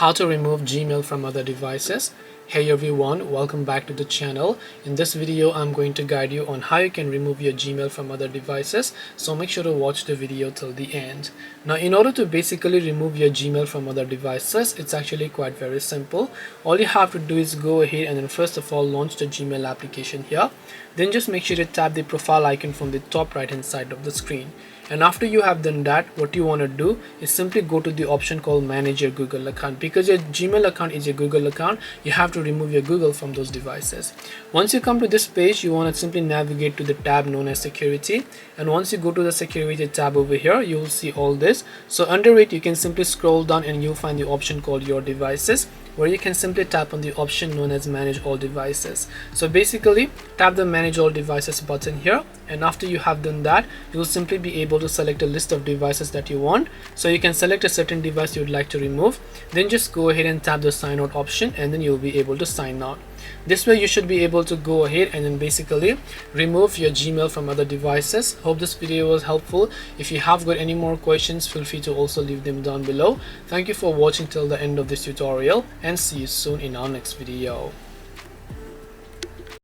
How to remove Gmail from other devices. Hey everyone, welcome back to the channel. In this video I'm going to guide you on how you can remove your Gmail from other devices, so make sure to watch the video till the end. Now in order to basically remove your Gmail from other devices, it's actually quite very simple. All you have to do is go ahead and then first of all launch the Gmail application here. Then just make sure to tap the profile icon from the top right hand side of the screen. And after you have done that, what you want to do is simply go to the option called manage your Google account. Because your Gmail account is your Google account, you have to remove your Google from those devices. Once you come to this page, you want to simply navigate to the tab known as security. And once you go to the security tab over here, you will see all this. So under it, you can simply scroll down and you'll find the option called your devices, where you can simply tap on the option known as manage all devices. So basically tap the manage all devices button here, and after you have done that, you'll simply be able to select a list of devices that you want. So you can select a certain device you would like to remove, then just go ahead and tap the sign out option, and then you'll be able to sign out. This way you should be able to go ahead and then basically remove your Gmail from other devices. Hope this video was helpful. If you have got any more questions, feel free to also leave them down below. Thank you for watching till the end of this tutorial, and see you soon in our next video.